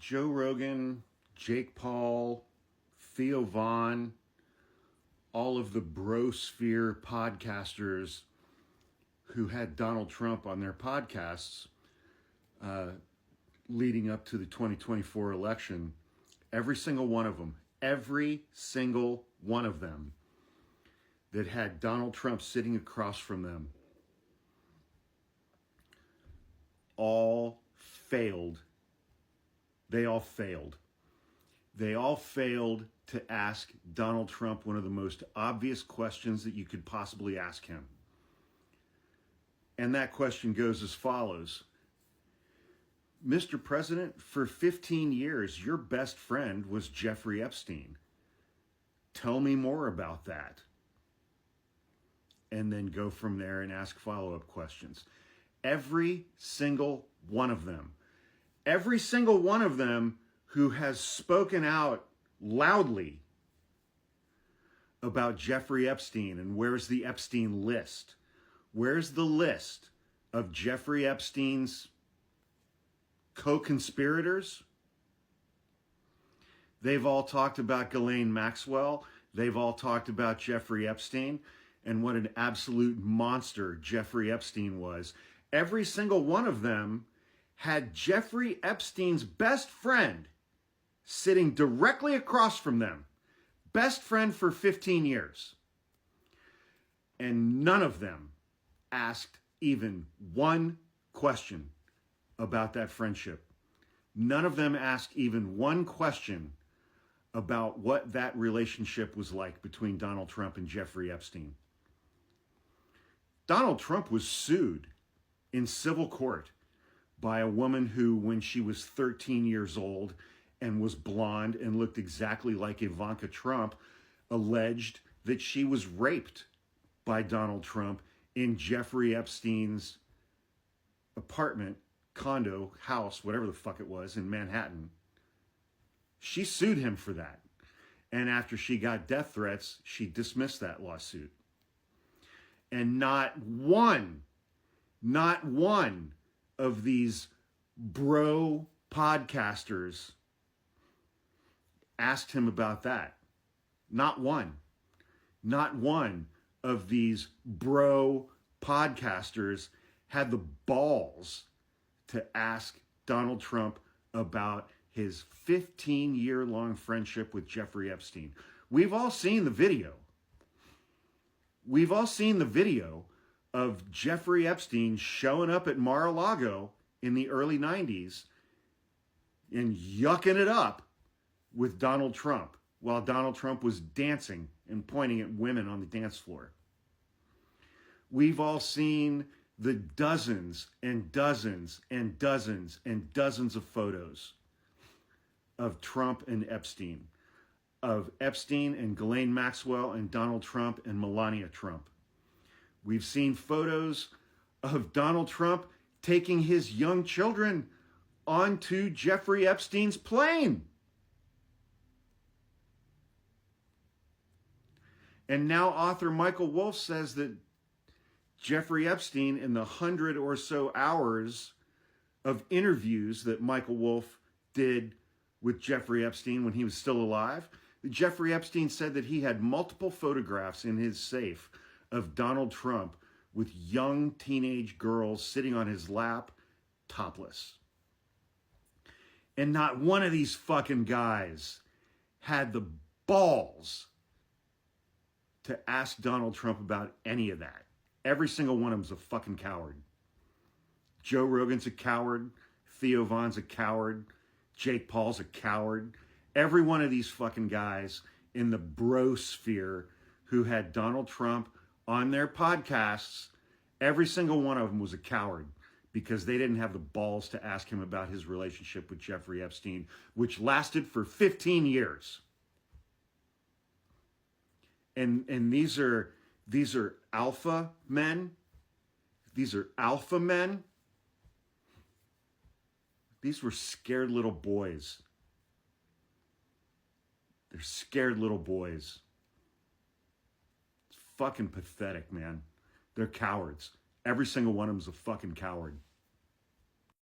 Joe Rogan, Jake Paul, Theo Vaughn, all of the brosphere podcasters who had Donald Trump on their podcasts leading up to the 2024 election, every single one of them that had Donald Trump sitting across from them, all failed. They all failed. They all failed to ask Donald Trump one of the most obvious questions that you could possibly ask him. And that question goes as follows. Mr. President, for 15 years, your best friend was Jeffrey Epstein. Tell me more about that. And then go from there and ask follow-up questions. Every single one of them who has spoken out loudly about Jeffrey Epstein and where's the Epstein list? Where's the list of Jeffrey Epstein's co-conspirators? They've all talked about Ghislaine Maxwell. They've all talked about Jeffrey Epstein and what an absolute monster Jeffrey Epstein was. Every single one of them had Jeffrey Epstein's best friend sitting directly across from them. Best friend for 15 years. And none of them asked even one question about that friendship. None of them asked even one question about what that relationship was like between Donald Trump and Jeffrey Epstein. Donald Trump was sued in civil court by a woman who, when she was 13 years old and was blonde and looked exactly like Ivanka Trump, alleged that she was raped by Donald Trump in Jeffrey Epstein's apartment, condo, house, whatever the fuck it was, in Manhattan. She sued him for that. And after she got death threats, she dismissed that lawsuit. And not one of these bro podcasters asked him about that. Not one. Not one of these bro podcasters had the balls to ask Donald Trump about his 15-year-long friendship with Jeffrey Epstein. We've all seen the video. We've all seen the video of Jeffrey Epstein showing up at Mar-a-Lago in the early 90s and yucking it up with Donald Trump while Donald Trump was dancing and pointing at women on the dance floor. We've all seen the dozens and dozens and dozens and dozens of photos of Trump and Epstein, of Epstein and Ghislaine Maxwell and Donald Trump and Melania Trump. We've seen photos of Donald Trump taking his young children onto Jeffrey Epstein's plane. And now author Michael Wolff says that Jeffrey Epstein, in the 100 or so hours of interviews that Michael Wolff did with Jeffrey Epstein when he was still alive, Jeffrey Epstein said that he had multiple photographs in his safe of Donald Trump with young teenage girls sitting on his lap, topless. And not one of these fucking guys had the balls to ask Donald Trump about any of that. Every single one of them's a fucking coward. Joe Rogan's a coward. Theo Vaughn's a coward. Jake Paul's a coward. Every one of these fucking guys in the brosphere who had Donald Trump on their podcasts, every single one of them was a coward because they didn't have the balls to ask him about his relationship with Jeffrey Epstein, which lasted for 15 years. And these are alpha men. These are alpha men. These were scared little boys. They're scared little boys. It's fucking pathetic, man. They're cowards. Every single one of them's a fucking coward.